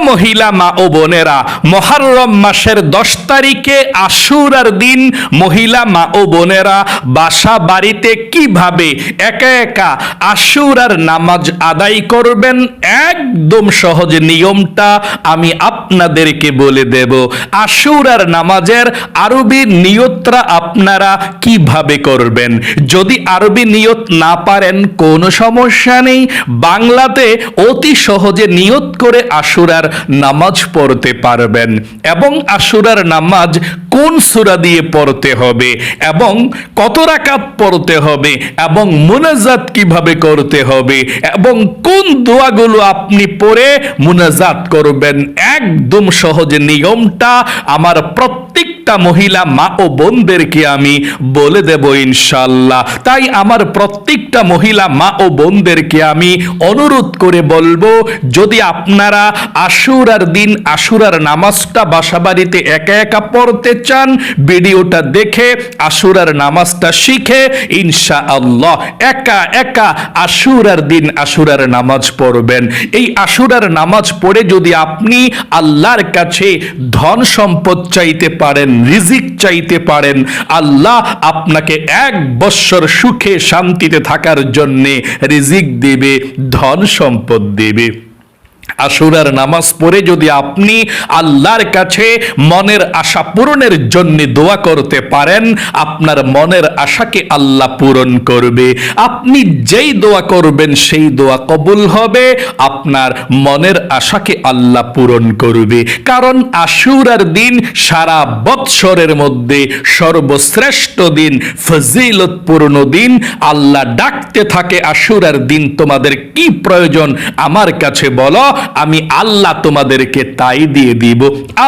মহিলা মা ও বোনেরা, মুহররম মাসের 10 তারিখে আশুরার দিন মহিলা মা ও বোনেরা বাসা বাড়িতে কিভাবে একা একা আশুরার নামাজ আদায় করবেন, একদম সহজ নিয়মটা আমি আপনাদেরকে বলে দেব। আশুরার নামাজের আরবি নিয়তটা আপনারা কিভাবে করবেন। যদি আরবি নিয়ত না পারেন কোনো সমস্যা নেই, বাংলাতে অতি সহজে নিয়ত করে আশুরার নামাজ পড়তে পারবেন। এবং আশুরার নামাজ কোন সূরা দিয়ে পড়তে হবে এবং কত রাকাত পড়তে হবে এবং মুনাজাত কিভাবে করতে হবে এবং কোন দোয়াগুলো আপনি পড়ে মুনাজাত করবেন, একদম সহজ নিয়মটা আমার প্রত্যেকটা মহিলা মা ও বোনদেরকে আমি বলে দেব ইনশাআল্লাহ। তাই আমার প্রত্যেকটা মহিলা মা ও বোনদেরকে আমি অনুরোধ করে বলবো, যদি আপনারা আশুরার দিন আশুরার নামাজটা বাসাবাড়িতে একা একা পড়তে চান, ভিডিওটা দেখে আশুরার নামাজটা শিখে ইনশাআল্লাহ একা একা আশুরার দিন আশুরার নামাজ পড়বেন। এই আশুরার নামাজ পড়ে যদি আপনি আল্লাহর কাছে ধন সম্পদ চাইতে পারেন, রিজিক চাইতে পারেন, আল্লাহ আপনাকে 1 বৎসর সুখে শান্তিতে থাকার জন্যে রিজিক দেবে, ধন সম্পদ দেবে। আশুরার নামাজ পড়ে যদি আপনি আল্লাহর কাছে মনের আশা পূরণের জন্য দোয়া করতে পারেন, আপনার মনের আশাকে আল্লাহ পূরণ করবে। আপনি যেই দোয়া করবেন সেই দোয়া কবুল হবে, আপনার মনের আশাকে আল্লাহ পূরণ করবে। কারণ আশুরার দিন সারা বৎসরের মধ্যে সর্বশ্রেষ্ঠ দিন, ফজিলতপূর্ণ দিন। আল্লাহ ডাকতে থাকে আশুরার দিন, তোমাদের কি প্রয়োজন আমার কাছে বলো, আমি আল্লাহ তোমাদেরকে তাই দিয়ে দিব।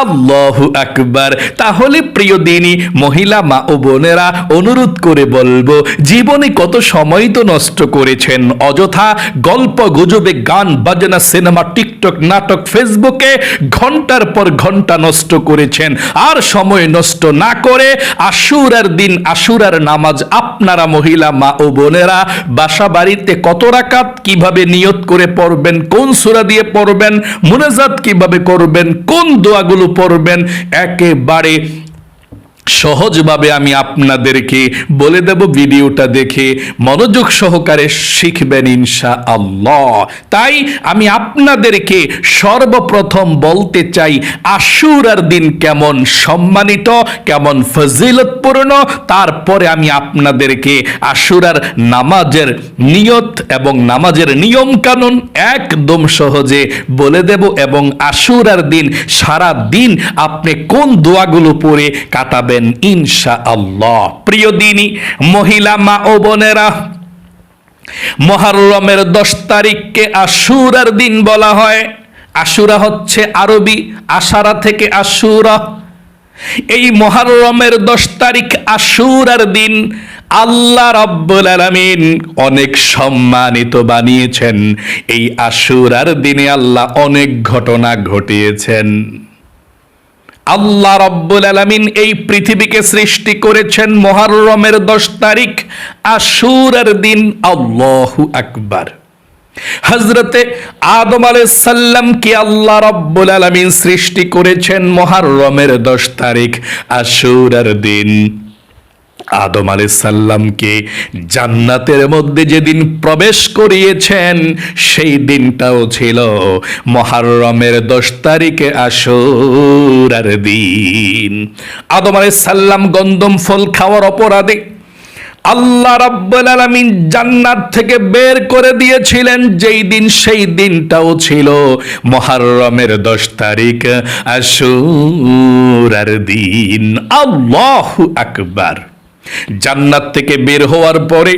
আল্লাহু আকবার। তাহলে প্রিয় দিনী মহিলা মা ও বোনেরা, অনুরোধ করে বলবো, জীবনে কত সময় তো নষ্ট করেছেন অযথা গল্প গুজবে, গান বাজনা, সিনেমা, টিকটক, নাটক, ফেসবুকে ঘন্টার পর ঘন্টা নষ্ট করেছেন। আর সময় নষ্ট না করে আশুরার দিন আশুরার নামাজ আপনারা মহিলা মা ও বোনেরা বাসা বাড়িতে কত রাকাত কিভাবে নিয়ত করে পড়বেন, কোন সূরা দিয়ে পড়বেন, মুনাজাত কিভাবে করবেন, কোন দোয়াগুলো পড়বেন, একেবারে সহজভাবে আমি আপনাদেরকে বলে দেব। ভিডিওটা দেখে মনোযোগ সহকারে শিখবেন ইনশাআল্লাহ। তাই আমি আপনাদেরকে সর্বপ্রথম বলতে চাই, আশুরার দিন কেমন সম্মানিত, কেমন ফজিলতপূর্ণ, তারপরে আমি আপনাদেরকে আশুরার নামাজের নিয়ত এবং নামাজের নিয়ম কানুন একদম সহজে বলে দেব। এবং আশুরার দিন সারা দিন আপনি কোন দোয়াগুলো পড়ে কাটাবেন ইনশাআল্লাহ। প্রিয় দিনী মহিলা মা ও বোনেরা, মুহররমের 10 তারিখকে আশুরার দিন বলা হয়। আশুরা হচ্ছে আরবি আশারা থেকে আশুরা। এই মুহররমের 10 তারিখ আশুরার দিন আল্লাহ রাব্বুল আলামিন অনেক সম্মানিত বানিয়েছেন। এই আশুরার দিনে আল্লাহ অনেক ঘটনা ঘটিয়েছেন। আল্লাহ রাব্বুল আলামিন এই পৃথিবীকে সৃষ্টি করেছেন মুহররমের 10 তারিখ আশুরার দিন। আল্লাহু আকবার। হযরতে আদম আলাইহিস সালামকে আল্লাহ রাব্বুল আলামিন সৃষ্টি করেছেন মুহররমের 10 তারিখ আশুরার দিন। আদম আলাইহিস সালামকে জান্নাতের মধ্যে যেদিন প্রবেশ করিয়েছেন সেই দিনটাও ছিল মুহররমের 10 তারিখে আশুরার দিন। আদম আলাইহিস সালাম গন্ধম ফল খাওয়ার অপরাধে আল্লাহ রাব্বুল আলামিন জান্নাত থেকে বের করে দিয়েছিলেন যেই দিন, সেই দিনটাও ছিল মুহররমের 10 তারিখ আশুরার দিন। আল্লাহু আকবার। জান্নাত থেকে বের হওয়ার পরে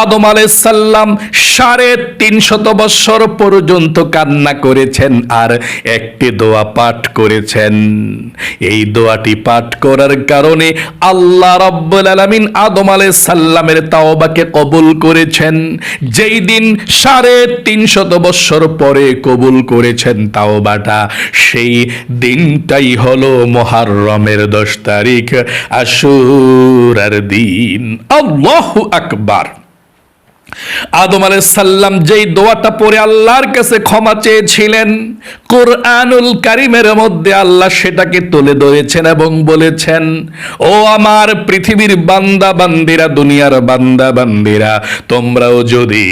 আদম আলাইহিস সালাম 350 বছর পর্যন্ত কান্না করেছেন আর একটি দোয়া পাঠ করেছেন। এই দোয়াটি পাঠ করার কারণে আল্লাহ রাব্বুল আলামিন আদম আলাইহিস সালামের তাওবাকে কবুল করেছেন। যেই দিন 350 বছর পরে কবুল করেছেন তাওবাটা, সেই দিনটাই হলো মুহররমের 10 তারিখ আশুরার দিন। আল্লাহু আকবার। আদম আলাইহিস সালাম যেই দোয়াটা পড়ে আল্লাহর কাছে ক্ষমা চেয়েছিলেন, কোরআনুল কারীমের মধ্যে আল্লাহ সেটাকে তুলে ধরেছেন এবং বলেছেন, ও আমার পৃথিবীর বান্দা বান্দিরা, দুনিয়ার বান্দা বান্দিরা, তোমরাও যদি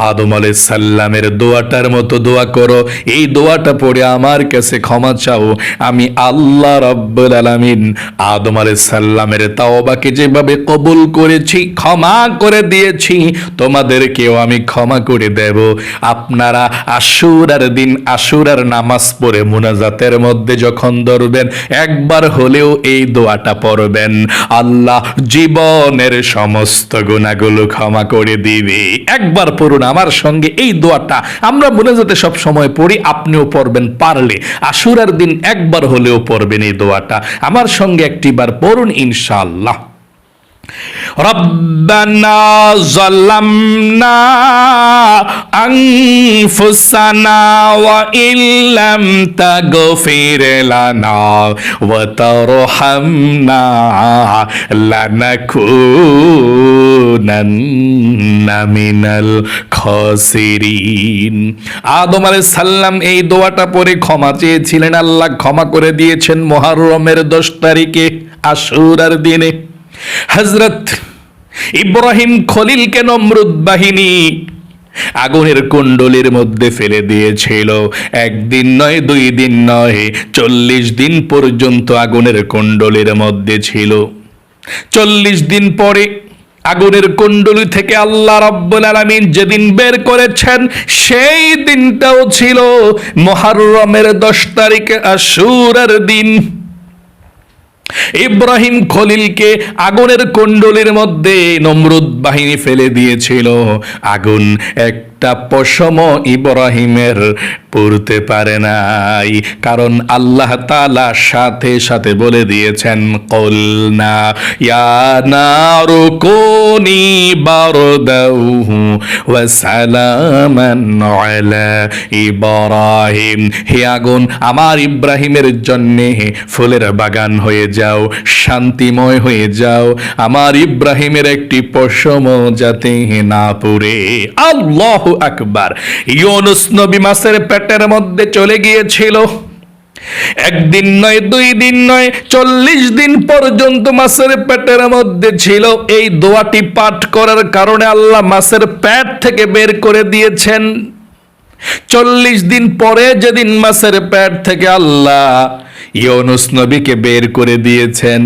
আদম আলাইহিস সালামের দোয়াটার মতো দোয়া করো, এই দোয়াটা পড়ে আমার কাছে ক্ষমা চাও, আমি আল্লাহ রাব্বুল আলামিন আদম আলাইহিস সালামের তাওবাকে যেভাবে কবুল করেছি, ক্ষমা করে দিয়েছি, তোমাদেরকেও আমি ক্ষমা করে দেব। আপনারা আশুরার দিন আশুরার নামাজ পড়ে মুনাজাতের মধ্যে যখন ধরবেন, একবার হলেও এই দোয়াটা পড়বেন, আল্লাহ জীবনের সমস্ত গুনাহগুলো ক্ষমা করে দিবে। একবার পড়ুন আমার সঙ্গে এই দোয়াটা, আমরা মুনাজাতে সব সময় পড়ি, আপনিও পড়বেন, পারলে আশুরার দিন একবার হলেও পড়বেন এই দোয়াটা, আমার সঙ্গে একটিবার পড়ুন ইনশাআল্লাহ। রব্বানা যালামনা আনফুসানা ওয়া ইল্লাম তাগফির লানা ওয়া তারহামনা লানাকুনান্না মিনাল খাসিরিন। আদম আলাইহিস সালাম এই দোয়াটা পড়ে ক্ষমা চেয়েছিলেন, আল্লাহ ক্ষমা করে দিয়েছেন মুহররমের 10 তারিখে আশুরার দিনে। হযরত ইব্রাহিম খলিলকে নমরুদ বাহিনী আগুনের কুণ্ডলীর মধ্যে ফেলে দিয়েছিল। একদিন নয়, 2 দিন নয়, 40 দিন পর্যন্ত আগুনের কুণ্ডলীর মধ্যে ছিল। 40 দিন পরে আগুনের কুণ্ডলী থেকে আল্লাহ রাব্বুল আলামিন যেদিন বের করেছেন, সেই দিনটাও ছিল মুহররমের 10 তারিখে আশুরার দিন। ইব্রাহিম খলিলকে আগুনের কুণ্ডলীর মধ্যে নমরুদ বাহিনী ফেলে দিয়েছিল। আগুন একটা পশম ইব্রাহিমের পড়তে পারে নাই, কারণ আল্লাহ তাআলা সাথে সাথে বলে দিয়েছেন, কুলনা ইয়া নারু কুনি বারদাহু ওয়া সালামান আলা ইব্রাহিম। হে আগুন, আমার ইব্রাহিমের জন্যে ফুলের বাগান হয়ে যাও, শান্তিময় হয়ে যাও, আমার ইব্রাহিমের একটি পশম যাতে না পুড়ে। আল্লাহু আকবার। ইউনুস নবী মাছের পেটের মধ্যে চলে গিয়েছিল। একদিন নয়, 2 দিন নয়, 40 দিন পর্যন্ত মাছের পেটের মধ্যে ছিল। এই দোয়াটি পাঠ করার কারণে আল্লাহ মাছের পেট থেকে বের করে দিয়েছেন। 40 দিন পরে যেদিন মাছের পেট থেকে আল্লাহ ইউনুস নবীকে বের করে দিয়েছেন,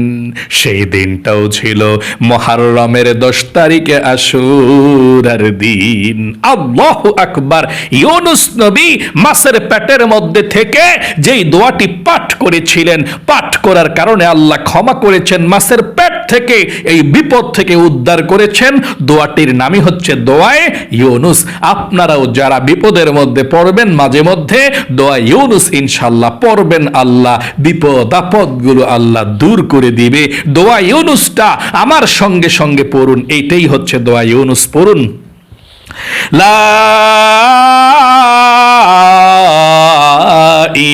সেই দিনটাও ছিল মুহররমের 10 তারিখে আশুরার দিন। আল্লাহু আকবার। ইউনুস নবী মাছের পেটের মধ্যে থেকে যেই দোয়াটি পাঠ করেছিলেন, পাঠ করার কারণে আল্লাহ ক্ষমা করেছেন, মাছের পেট থেকে এই বিপদ থেকে উদ্ধার করেছেন। দোয়াটির নামই হচ্ছে দোয়ায়ে ইউনুস। আপনারাও যারা বিপদের মধ্যে পড়বেন, মাঝে মধ্যে দোয়া ইউনুস ইনশাআল্লাহ পড়বেন, আল্লাহ বিপদ আপদগুলো আল্লাহ দূর করে দিবে। দোয়া ইউনুসটা আমার সঙ্গে সঙ্গে পড়ুন, এইটাই হচ্ছে দোয়া ইউনুস। পড়ুন, লা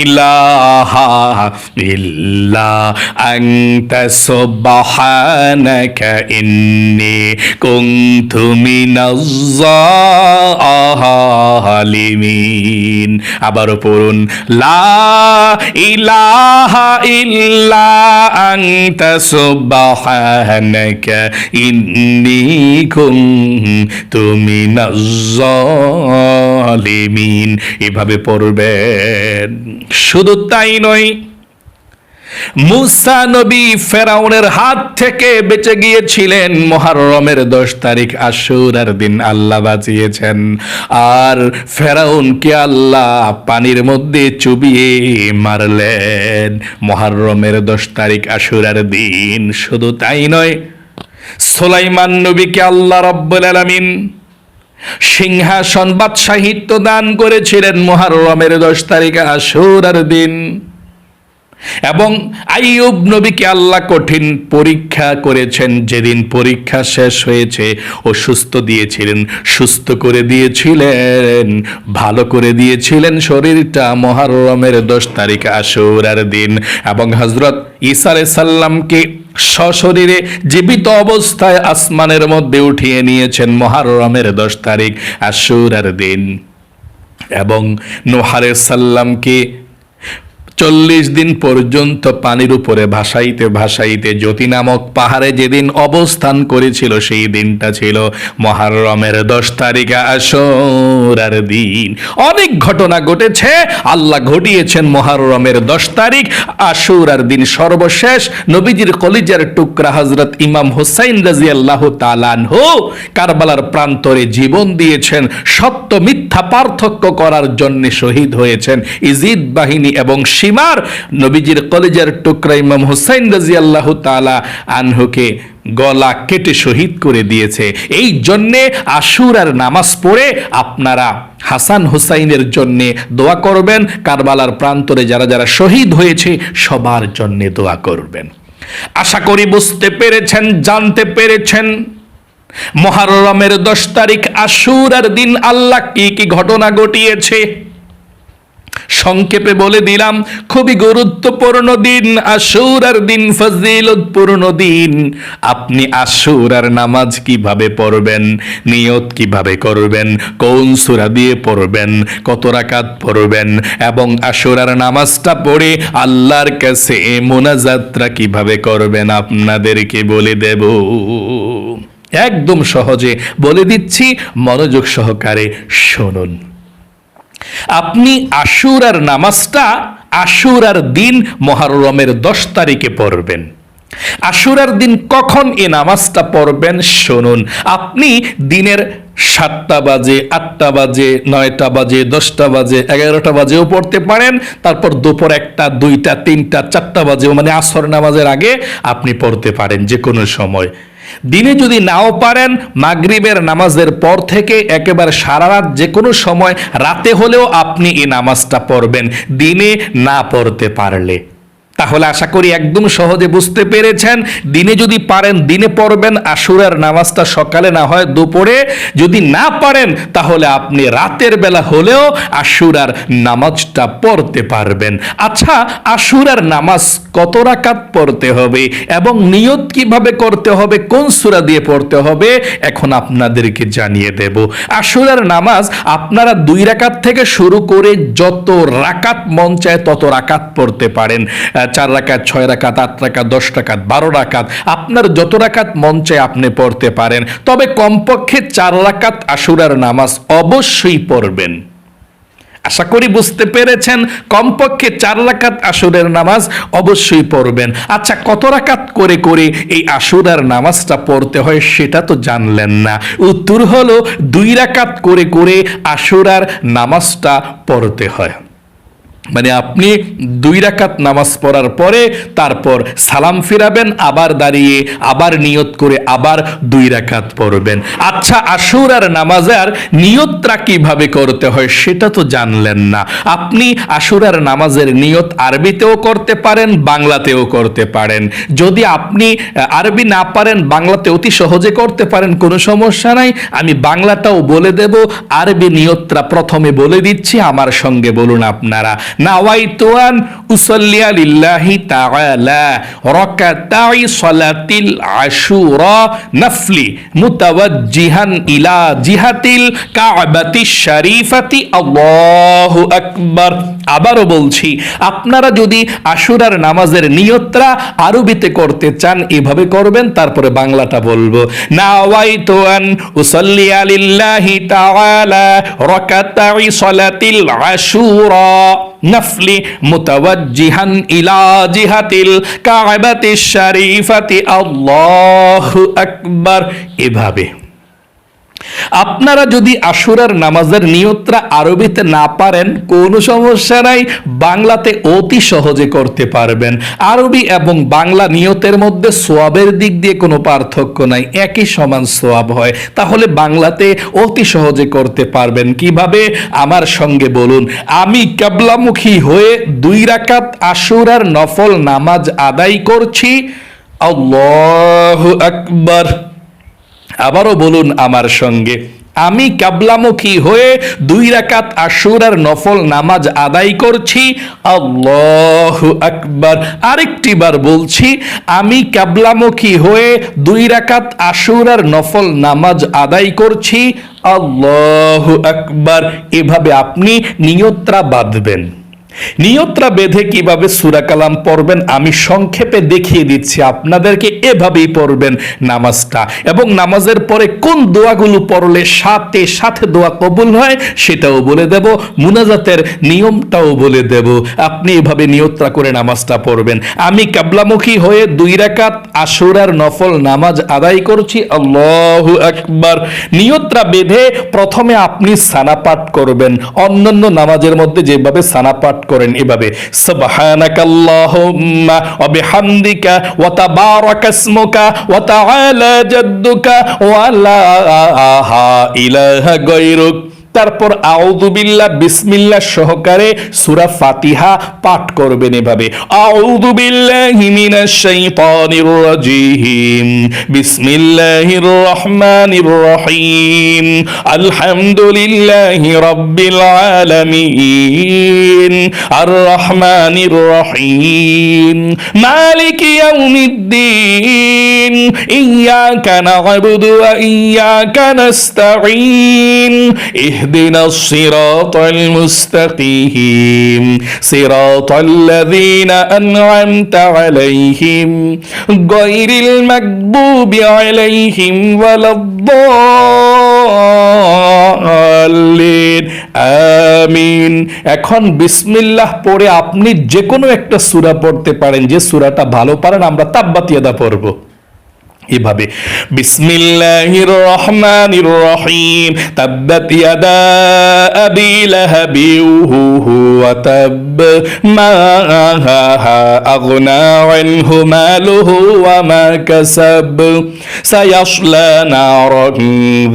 ইলাহা ইল্লা আনতা সুবহানাকা ইন্নী কুনতু মিনাজ জালিমিন। আবারও পড়ুন, লা ইলাহা ইল্লা আনতা সুবহানাকা ইন্নী কুনতু মিনাজ জালিমিন। এভাবে পড়বেন। শুধু তাই নয়, মুসা নবী ফেরাউনের হাত থেকে বেঁচে গিয়েছিলেন। মুহররমের 10 তারিখ আশুরার দিন আল্লাহ বাঁচিয়েছেন। আর ফেরাউনকে আল্লাহ পানির মধ্যে চুবিয়ে মারলেন মুহররমের 10 তারিখ আশুরার দিন। শুধু তাই নয়, সুলাইমান নবীকে আল্লাহ রাব্বুল আলামিন সিংহাসন বাদশাহিত্ব দান করেছিলেন মুহররমের 10 তারিখে আশুরার দিন। এবং আইয়ুব নবীকে আল্লাহ কঠিন পরীক্ষা করেছেন। যেদিন পরীক্ষা শেষ হয়েছে, অসুস্থ দিয়েছিলেন, সুস্থ করে দিয়েছিলেন, ভালো করে দিয়েছিলেন শরীরটা মুহররমের 10 তারিখ আশুরার দিন। এবং হযরত ঈসা আলাইহিস সালামকে সশরীরে জীবিত অবস্থায় আসমানের মধ্যে উঠিয়ে নিয়েছেন মুহররমের 10 তারিখ আশুরার দিন। এবং নূহ আলাইহিস সালামকে 40 দিন পর্যন্ত পানির উপরে ভাসাইতে ভাসাইতে জ্যোতি নামক পাহাড়ে যেদিন অবস্থান করেছিল সেই দিনটা ছিল মুহররমের 10 তারিখ আশুরার দিন। অনেক ঘটনা ঘটেছে, আল্লাহ ঘটিয়েছেন মুহররমের 10 তারিখ আশুরার দিন। সর্বশেষ নবীজির কলিজার টুকরা হযরত ইমাম হুসাইন রাদিয়াল্লাহু তাআলা আনহু কারবালার প্রান্তরে জীবন দিয়েছেন, সত্য মিথ্যা পার্থক্য করার জন্য শহীদ হয়েছেন। ইজিদ বাহিনী এবং সীমার নবীজির কলিজার টুকরা ইমাম হুসাইন রাদিয়াল্লাহু তাআলা আনহুকে গলা কেটে শহীদ করে দিয়েছে। এই জন্যে আশুরার নামাজ পড়ে আপনারা হাসান হুসাইনের জন্যে দোয়া করবেন। কারবালার প্রান্তরে যারা যারা শহীদ হয়েছে সবার জন্যে দোয়া করবেন। আশা করি বুঝতে পেরেছেন, জানতে পেরেছেন মুহররমের 10 তারিখ আশুরার দিন আল্লাহ কি কি ঘটনা ঘটিয়েছে। সংক্ষেপে বলে দিলাম, খুবই গুরুত্বপূর্ণ দিন আশুরার দিন, ফজিলতপূর্ণ দিন। আপনি আশুরার নামাজ কিভাবে পড়বেন, নিয়ত কিভাবে করবেন, কোন সূরা দিয়ে পড়বেন, কত রাকাত পড়বেন এবং আশুরার নামাজটা পড়ে আল্লাহর কাছে মোনাজাতটা কিভাবে করবেন আপনাদেরকে বলে দেব। একদম সহজে বলে দিচ্ছি, মনোযোগ সহকারে শুনুন। আপনি আশুরার নামাজটা আশুরার দিন মুহররমের 10 তারিখে পড়বেন। আশুরার দিন কখন এই নামাজটা পড়বেন শুনুন। আপনি দিনের 7টা বাজে, 8টা বাজে, 9টা বাজে, 10টা বাজে, 11টা বাজেও পড়তে পারেন। তারপর দুপুর 1টা, 2টা, 3টা, 4টা বাজেও, মানে আসর নামাজের আগে আপনি পড়তে পারেন যে কোনো সময়। দিনে যদি নাও পারেন, মাগরিবের নামাজের পর থেকে একেবারে সারা রাত যে কোনো সময়, রাতে হলেও আপনি এই নামাজটা পড়বেন দিনে না পড়তে পারলে। তাহলে আশা করি একদম সহজে বুঝতে পেরেছেন। দিনে যদি পারেন দিনে পড়বেন আশুরার নামাজটা, সকালে না হয় দুপুরে। যদি না পারেন তাহলে আপনি রাতের বেলা হলেও আশুরার নামাজটা পড়তে পারবেন। আচ্ছা, আশুরার নামাজ কত রাকাত পড়তে হবে এবং নিয়ত কিভাবে করতে হবে, কোন সূরা দিয়ে পড়তে হবে, এখন আপনাদেরকে জানিয়ে দেব। আশুরার নামাজ আপনারা 2 রাকাত থেকে শুরু করে যত রাকাত মন চায় তত রাকাত পড়তে পারেন। 4 রাকাত, 6 রাকাত, 8 রাকাত, 10 রাকাত, 12 রাকাত, আপনার যত রাকাত মন চায় আপনি পড়তে পারেন। তবে কমপক্ষে 4 রাকাত আশুরার নামাজ অবশ্যই পড়বেন। আশা করি বুঝতে পেরেছেন। কমপক্ষে 4 রাকাত আশুরের নামাজ অবশ্যই পড়বেন। আচ্ছা, কত রাকাত করে করে এই আশুরার নামাজটা পড়তে হয় সেটা তো জানলেন না। উত্তর হলো 2 রাকাত করে করে আশুরার নামাজটা পড়তে হয়। মানে আপনি 2 রাকাত নামাজ পড়ার পরে তারপর সালাম ফিরাবেন, আবার দাঁড়িয়ে আবার নিয়ত করে আবার 2 রাকাত পড়বেন। আচ্ছা, আশুরার নামাজের নিয়তটা কিভাবে করতে হয় সেটা তো জানলেন না। আপনি আশুরার নামাজের নিয়ত আরবিতেও করতে পারেন, বাংলাতেও করতে পারেন। যদি আপনি আরবি না পারেন, বাংলাতে অতি সহজে করতে পারেন, কোনো সমস্যা নাই। আমি বাংলাটাও বলে দেব, আরবি নিয়তটা প্রথমে বলে দিচ্ছি, আমার সঙ্গে বলুন আপনারা। নাওয়াইতু আন উসাল্লিয়া লিল্লাহি তাআলা রাকাতাই সালাতিল আশুরা নাফলি মুতাওয়াজ্জিহান ইলা জিহাতিল কাবাতিশ শরীফাতি আল্লাহু আকবার। আবারও বলছি, আপনারা যদি আশুরার নামাজের নিয়তটা আরবিতে করতে চান এভাবে করবেন, তারপরে বাংলাটা বলবো। নাওয়াইতু আন উসাল্লিয়া লিল্লাহি তাআলা রাকাতাই সালাতিল আশুরা নাফলি মুতাওয়াজ্জিহান ইলা জিহাতিল কাবাতিশ শরীফাতি আল্লাহু আকবার। এভাবে আপনারা যদি আশুরার নামাজের নিয়তটা আরবিতে না পারেন কোনো সমস্যা নাই, বাংলাতে অতি সহজে করতে পারবেন। আরবি এবং বাংলা নিয়তের মধ্যে সওয়াবের দিক দিয়ে কোনো পার্থক্য নাই, একই সমান সওয়াব হয়। তাহলে বাংলাতে অতি সহজে করতে পারবেন। কিভাবে? আমার সঙ্গে বলুন। আমি কিবলামুখী হয়ে 2 রাকাত আশুরার নফল নামাজ আদায় করছি, আল্লাহু আকবার। আবারও বলুন আমার সঙ্গে, আমি কিবলামুখী হয়ে 2 রাকাত আশুরার নফল নামাজ আদায় করছি, আল্লাহু আকবার। আরেকটি বার বলছি, আমি কিবলামুখী হয়ে 2 রাকাত আশুরার নফল নামাজ আদায় করছি, আল্লাহু আকবার। এভাবে আপনি নিয়তটা বাঁধবেন। নিয়তটা বেঁধে কিভাবে সূরা কালাম পড়বেন আমি সংক্ষেপে দেখিয়ে দিচ্ছি আপনাদেরকে। এভাবেই পড়বেন নামাজটা, এবং নামাজের পরে কোন দোয়াগুলো পড়লে সাথে সাথে দোয়া কবুল হয় সেটাও বলে দেব, মুনাজাতের নিয়মটাও বলে দেব। আপনি এভাবে নিয়তটা করে নামাজটা পড়বেন। আমি কিবলামুখী হয়ে 2 রাকাত আশুরার নফল নামাজ আদায় করছি, আল্লাহু আকবার। নিয়তটা বেঁধে প্রথমে আপনি সানা পাঠ করবেন, অন্যান্য নামাজের মধ্যে যেভাবে সানা পাঠ করেন এভাবে, সুবহানাকাল্লাহুম্মা ওয়া বিহামদিকা ওয়া তাবারাকা ইসমুকা ওয়া তাআলা জাদ্দুকা ওয়া লা ইলাহা গায়রুক। তারপর আউযু বিল্লাহ বিসমিল্লাহ সহকারে সূরা ফাতিহা পাঠ করবেন এভাবে, আউযু বিল্লাহি মিনাশ শাইতানির রাজিম, বিসমিল্লাহির রহমানির রহিম, আলহামদুলিল্লাহি রাব্বিল আলামিন, আর রহমানির রহিম, মালিকি ইয়াউমিদ্দিন, ইয়াকা না'বুদু ওয়া ইয়াকা নাস্তাঈন, اهدنا الصراط المستقيم صراط الذين أنعمت عليهم غير المغضوب عليهم ولا الضالين আমিন। এখন বিসমিল্লাহ পড়ে আপনি যে কোনো একটা সূরা পড়তে পারেন, যে সূরাটা ভালো পারেন। আমরা তাব্বাত ইয়াদা পড়ব এভাবে, বিসমিল্লাহির রহমানির রহিম, তাব্বাত ইয়াদা আবি লাহাবিন ওয়া তাব, মা আগনা আনহু মালুহু ওয়া মা কাসাব, সায়াসলা নারান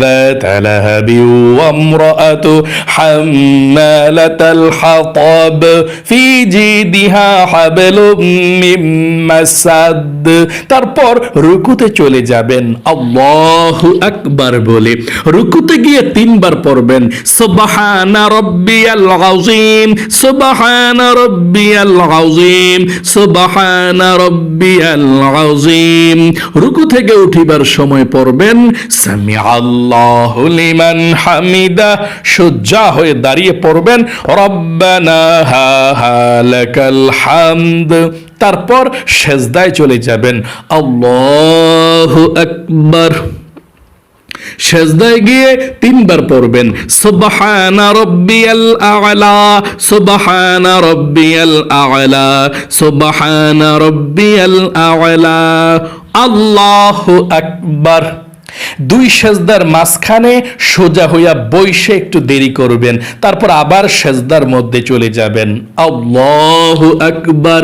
যাতা লাহাবিন ওয়া ইমরাআতু হাম্মালাতাল হাতাব, ফি জিদিহা হাবলুম মিন মাসাদ। তারপর রুকুতে চলে যাবেন আল্লাহু আকবার বলে। রুকুতে গিয়ে 3 বার পড়বেন, সুবহানা রাব্বিয়াল আযীম, সুবহানা রাব্বিয়াল আযীম, সুবহানা রাব্বিয়াল আযীম। রুকু থেকে উঠিবার সময় পড়বেন সামিআল্লাহু লিমান হামিদা। সজ্জা হয়ে দাঁড়িয়ে পড়বেন রব্বানা লাকাল হামদ। তারপর সেজদায় চলে যাবেন, আল্লাহু আকবার। সেজদায় গিয়ে 3 বার পড়বেন সুবহানা রাব্বিয়াল আ'লা, সুবহানা রাব্বিয়াল আ'লা, সুবহানা রাব্বিয়াল আ'লা, আল্লাহু আকবার। 2 সেজদার মাঝখানে সোজা হইয়া বইসে একটু দেরি করবেন, তারপর আবার সেজদার মধ্যে চলে যাবেন, আল্লাহু আকবার।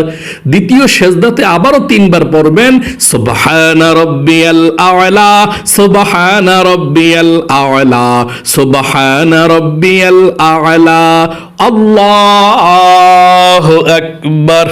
দ্বিতীয় সেজদাতে আবারও 3 বার পড়বেন সুবহানা রাব্বিয়াল আ'লা, সুবহানা রাব্বিয়াল আ'লা, সুবহানা রাব্বিয়াল আ'লা, আল্লাহু আকবার।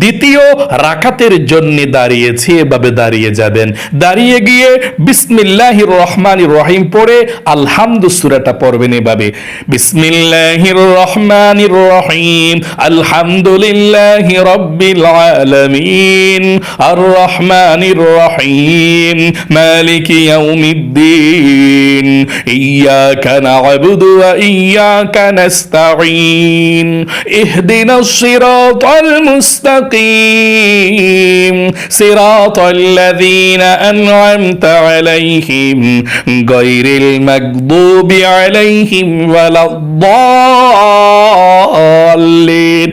দ্বিতীয় রাকাতের জন্য দাঁড়িয়েছি, এভাবে দাঁড়িয়ে যাবেন। দাঁড়িয়ে গিয়ে বিসমিল্লাহির রহমানির রহিম পড়ে আলহামদু সূরাটা পড়বেন এভাবে, বিসমিল্লাহির রহমানির রহিম, আলহামদুলিল্লাহি রাব্বিল আলামিন, আর রহমানির রহিম, মালিকি ইয়াউমিদ্দিন, ইয়াকা না'বুদু ওয়া ইয়াকা নাস্তাঈন, ইহদিনাস সিরাতাল মুস্তাকিম, সিরাতাল লাযীনা আন'আমতা আলাইহিম গায়রিল মাগদুবি আলাইহিম ওয়ালাদ-দাল্লিন,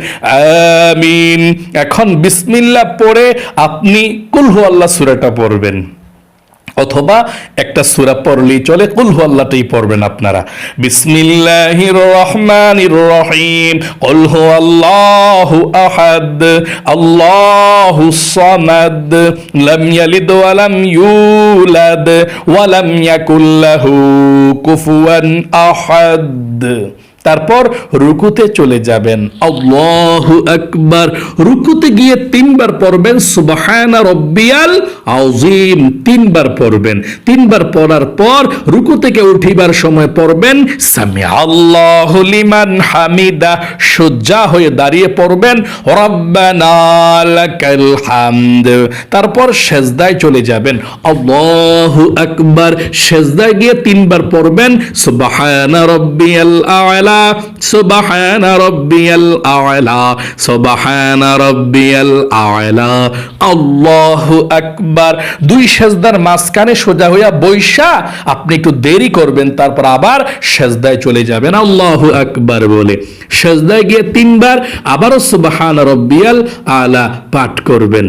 আমিন। এখন বিসমিল্লাহ পড়ে আপনি কুল হুয়াল্লাহ সূরাটা পড়বেন, অথবা একটা সূরা পড়লেই চলে, কুল হুয়াল্লাহটাই পড়বেন আপনারা। বিসমিল্লাহির রহমানির রহিম, কুল হুয়াল্লাহু আহাদ, আল্লাহুস সামাদ, লাম ইয়ালিদ ওয়া লাম ইউলাদ ওয়া লাম ইয়াকুল লাহু কুফুয়ান আহাদ। তারপর রুকুতে চলে যাবেন, আল্লাহু আকবার। রুকুতে গিয়ে 3 বার পড়বেন সুবহানা রব্বিয়াল আযীম, 3 বার পড়বেন। 3 বার পড়ার পর রুকু থেকে উঠিবার সময় পড়বেন সামি আল্লাহু লিমান হামিদা, সোজা হয়ে দাঁড়িয়ে পড়বেন রব্বানা লাকাল হামদ। তারপর সেজদায় চলে যাবেন, আল্লাহু আকবার। সেজদায় গিয়ে 3 বার পড়বেন সুবহানা রব্বিয়াল আ'লা, সুবহানা রব্বিয়াল আ'লা, সুবহানা রব্বিয়াল আ'লা, আল্লাহু আকবার। 2 সেজদার মাঝখানে সোজা হইয়া বৈশা আপনি একটু দেরি করবেন, তারপর আবার সেজদায় চলে যাবেন আল্লাহু আকবার বলে। সেজদায় গিয়ে 3 বার আবারও সুবহানা রব্বিয়াল আ'লা পাঠ করবেন,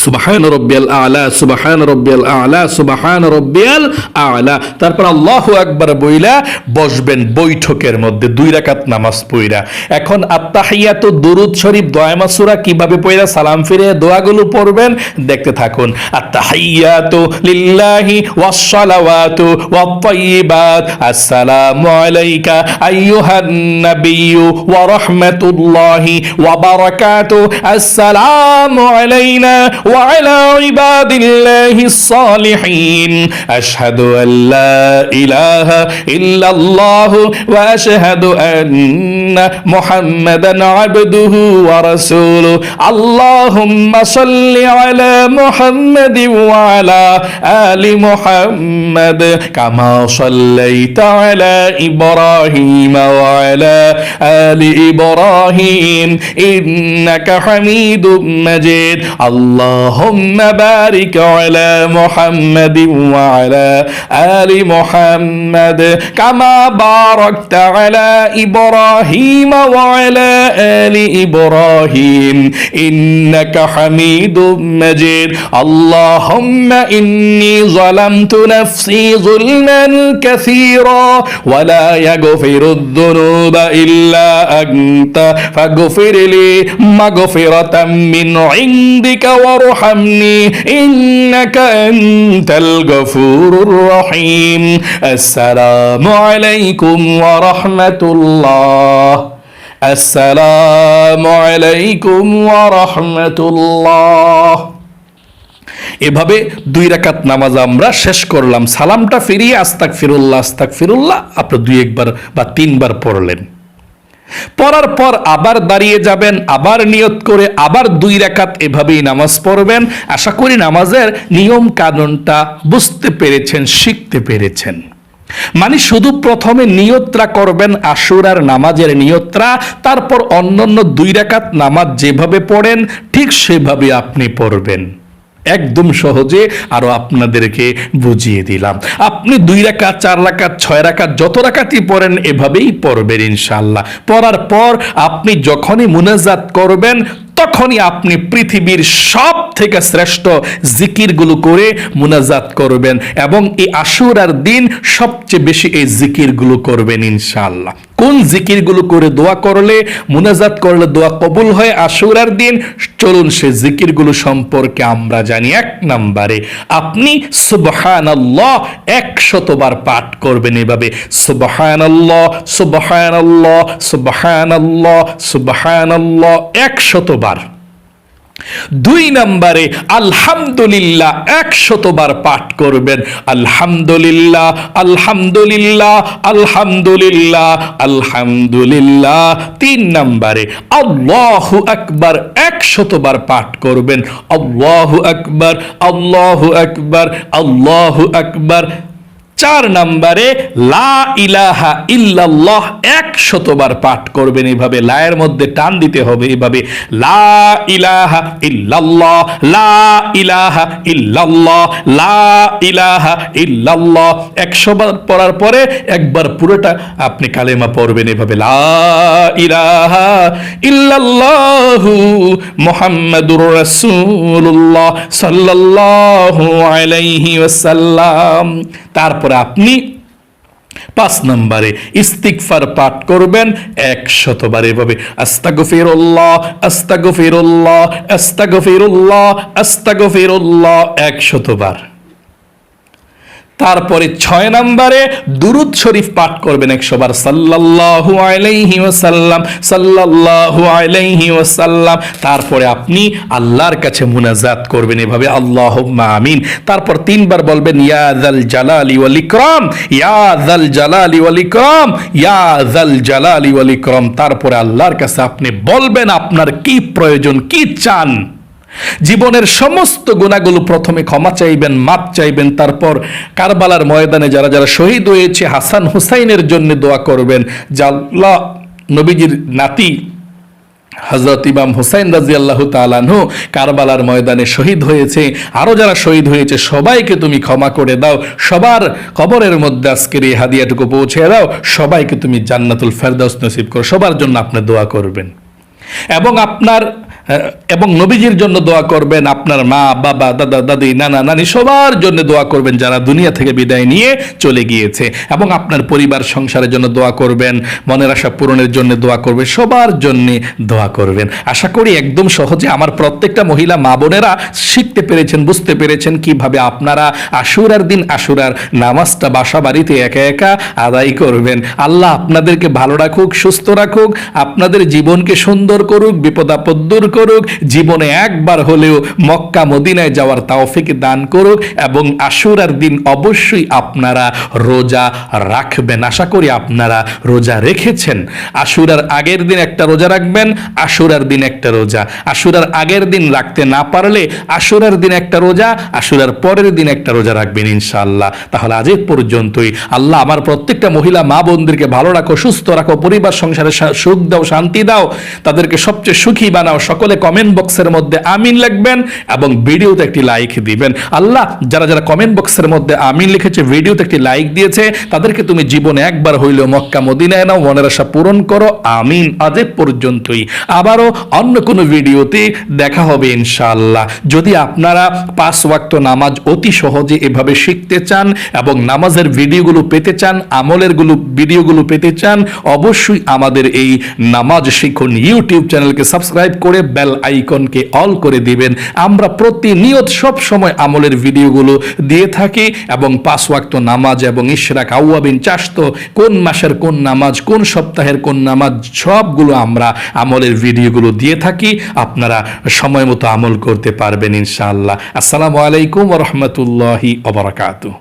সুবহান রব্বিয়াল আ'লা, সুবহান রব্বিয়াল আ'লা, সুবহান রব্বিয়াল আ'লা। তারপর আল্লাহু আকবার বইলা বসবেন বৈঠকের মধ্যে 2 রাকাত নামাজ পড়া। এখন আত্তাহিয়াতু, দুরূদ শরীফ, দোয়া মাসুরা কিভাবে পড়া সালাম ফিরে দোয়াগুলো পড়বেন দেখতে থাকুন। আত্তাহিয়াতু লিল্লাহি ওয়াস সালাওয়াতু ওয়াত তাইয়্যিবাত, আসসালামু আলাইকা আইয়ুহান নাবিয়্যু ওয়া রাহমাতুল্লাহি ওয়া বারাকাতুহু, আসসালামু আলাইনা وعلى عباد الله الصالحين، أشهد أن لا إله إلا الله وأشهد أن محمدا عبده ورسوله، اللهم صل على محمد وعلى آل محمد كما صليت على إبراهيم وعلى آل إبراهيم إنك حميد مجيد، اللهم بارك على محمد وعلى آل محمد كما باركت على إبراهيم وعلى آل إبراهيم إنك حميد مجيد، اللهم إني ظلمت نفسي ظلما كثيرا ولا يغفر الذنوب إلا أنت فاغفر لي مغفرة من عندك وارحمني إنك أنت الغفور الرحيم، السلام عليكم ورحمة الله، السلام عليكم ورحمة الله। এভাবে 2 রাকাত নামাজ আমরা শেষ করলাম। সালামটা ফিরিয়ে আস্তাগফিরুল্লাহ আস্তাগফিরুল্লাহ আপনি 2-1 বার বা 3 বার পড়লেন। পড়ার পর আবার দাঁড়িয়ে যাবেন, আবার নিয়ত করে আবার 2 রাকাত এভাবেই নামাজ পড়বেন। আশা করি নামাজের নিয়ম কানুনটা বুঝতে পেরেছেন, শিখতে পেরেছেন। মানে শুধু প্রথমে নিয়তরা করবেন আশুরার নামাজের নিয়তরা, তারপর অন্যান্য 2 রাকাত নামাজ যেভাবে পড়েন ঠিক সেভাবে আপনি পড়বেন। একদম সহজে আরো আপনাদেরকে বুঝিয়ে দিলাম। আপনি 2 রাকাত, 4 রাকাত, 6 রাকাত যত রাকাতই পড়েন এভাবেই পড়বেন ইনশাআল্লাহ। পড়ার পর আপনি যখনই মুনাজাত করবেন তখনই আপনি পৃথিবীর সব থেকে শ্রেষ্ঠ জিকিরগুলো করে মুনাজাত করবেন এবং এই আশুরার দিন সবচেয়ে বেশি এই জিকিরগুলো করবেন ইনশাআল্লাহ। কোন জিকিরগুলো করে দোয়া করলে, মুনাজাত করলে দোয়া কবুল হয় আশুরার দিন, চলুন সেই জিকিরগুলো সম্পর্কে আমরা জানি। 1 নম্বরে আপনি সুবহানাল্লাহ 100 বার পাঠ করবেন এভাবে, সুবহানাল্লাহ সুবহানাল্লাহ সুবহানাল্লাহ সুবহানাল্লাহ 100 বার। 2 নম্বরে আলহামদুলিল্লাহ 100 বার পাঠ করবেন, আলহামদুলিল্লাহ আলহামদুলিল্লাহ আলহামদুলিল্লাহ আলহামদুলিল্লাহ। 3 নম্বরে আল্লাহু আকবার 100 বার পাঠ করবেন, আল্লাহু আকবার আল্লাহু আকবার আল্লাহু আকবার। 4 নম্বরে লা ইলাহা ইল্লাল্লাহ 100 বার পাঠ করবেন এভাবে, লায়ের মধ্যে টান দিতে হবে এভাবে, লা ইলাহা ইল্লাল্লাহ লা ইলাহা ইল্লাল্লাহ লা ইলাহা ইল্লাল্লাহ। 100 বার পড়ার পরে একবার পুরোটা আপনি কালেমা পড়বেন এভাবে, লা ইলাহা ইল্লাল্লাহু মুহাম্মাদুর রাসূলুল্লাহ সাল্লাল্লাহু আলাইহি ওয়াসাল্লাম। তারপরে আপনি 5 নম্বরে ইস্তিগফার পাঠ করবেন 100 বার এভাবে, আস্তাগফিরুল্লাহ আস্তাগফিরুল্লাহ আস্তাগফিরুল্লাহ আস্তাগফিরুল্লাহ 100 বার। তারপরে 6 নম্বরে দুরূদ শরীফ পাঠ করবেন 100 বার, সাল্লাল্লাহু আলাইহি ওয়াসাল্লাম, সাল্লাল্লাহু আলাইহি ওয়াসাল্লাম। তারপরে আপনি আল্লাহর কাছে মুনাজাত করবেন এভাবে, আল্লাহুম্মা আমিন। তারপর 3 বার বলবেন ইয়া যাল জালালি ওয়াল ইকরাম, ইয়া যাল জালালি ওয়াল ইকরাম, ইয়া যাল জালালি ওয়াল ইকরাম। তারপরে আল্লাহর কাছে আপনি বলবেন আপনার কি প্রয়োজন, কি চান। জীবনের সমস্ত গুনাহগুলো প্রথমে ক্ষমা চাইবেন, মাপ চাইবেন। তারপর কারবালার ময়দানে যারা যারা শহীদ হয়েছে হাসান হুসাইনের জন্য দোয়া করবেন, যে আল্লাহ নবীজির নাতি হযরত ইমাম হুসাইন রাদিয়াল্লাহু তাআলা আনহু কারবালার ময়দানে শহীদ হয়েছে, আরো যারা শহীদ হয়েছে সবাইকে তুমি ক্ষমা করে দাও, সবার কবরের মধ্যে আজকের এই হাদিয়াটুকু পৌঁছে দাও, সবাইকে তুমি জান্নাতুল ফেরদাউস নসিব করো। সবার জন্য আপনি দোয়া করবেন এবং নবীজির জন্য দোয়া করবেন, আপনার মা বাবা দাদা দাদি নানা নানি সবার জন্য দোয়া করবেন যারা দুনিয়া থেকে বিদায় নিয়ে চলে গিয়েছে, এবং আপনার পরিবার সংসারের জন্য দোয়া করবেন, মনের আশা পূরণের জন্য দোয়া করবেন, সবার জন্য দোয়া করবেন। আশা করি একদম সহজে আমার প্রত্যেকটা মহিলা মা বোনেরা শিখতে পেরেছেন, বুঝতে পেরেছেন কিভাবে আপনারা আশুরার দিন আশুরার নামাজটা বাসা বাড়িতে একা একা আদায় করবেন। আল্লাহ আপনাদেরকে ভালো রাখুক, সুস্থ রাখুক, আপনাদের জীবনকে সুন্দর করুক, বিপদ আপদ দূর করুক, জীবনে একবার হলেও মক্কা মদিনায় যাওয়ার তৌফিক দান করুক, এবং আশুরার দিন অবশ্যই আপনারা রোজা রাখবেন। আশা করি আপনারা রোজা রেখেছেন। আশুরার আগের দিন একটা রোজা রাখবেন, আশুরার দিন একটা রোজা, আশুরার আগের দিন রাখতে না পারলে আশুরার দিন একটা রোজা, আশুরার পরের দিন একটা রোজা রাখবেন ইনশাআল্লাহ। তাহলে আজ পর্যন্তই। আল্লাহ আমার প্রত্যেকটা মহিলা মা বোনদেরকে ভালো রাখো, সুস্থ রাখো, পরিবার সংসারে সুখ দাও, শান্তি দাও, তাদেরকে সবচেয়ে সুখী বানাও। সকলে কমেন্ট বক্সের মধ্যে আমিন লিখবেন এবং ভিডিওতে একটি লাইক দিবেন। আল্লাহ যারা যারা কমেন্ট বক্সের মধ্যে আমিন লিখেছে, ভিডিওতে একটি লাইক দিয়েছে, তাদেরকে তুমি জীবনে একবার হইলেও মক্কা মদিনায় নাও, মনের আশা পূরণ করো। আমিন। আজ পর্যন্তই। আবারও অন্য কোনো ভিডিওতে দেখা হবে ইনশাআল্লাহ। যদি আপনারা 5 ওয়াক্ত নামাজ অতি সহজে এভাবে শিখতে চান এবং নামাজের ভিডিওগুলো পেতে চান, আমলের ভিডিওগুলো পেতে চান, অবশ্যই আমাদের এই নামাজ শিখুন ইউটিউব চ্যানেলকে সাবস্ক্রাইব করে বেল আইকনকে অল করে দিবেন। আমরা প্রতিনিয়ত সব সময় আমলের ভিডিওগুলো দিয়ে থাকি, এবং 5 ওয়াক্ত নামাজ এবং ইশরাক আওয়াবিন চাশত, কোন মাসের কোন নামাজ, কোন সপ্তাহের কোন নামাজ, সবগুলো আমরা আমলের ভিডিওগুলো দিয়ে থাকি। আপনারা সময় মতো আমল করতে পারবেন ইনশাআল্লাহ। আসসালামু আলাইকুম ওয়া রাহমাতুল্লাহি ওয়া বারাকাতুহু।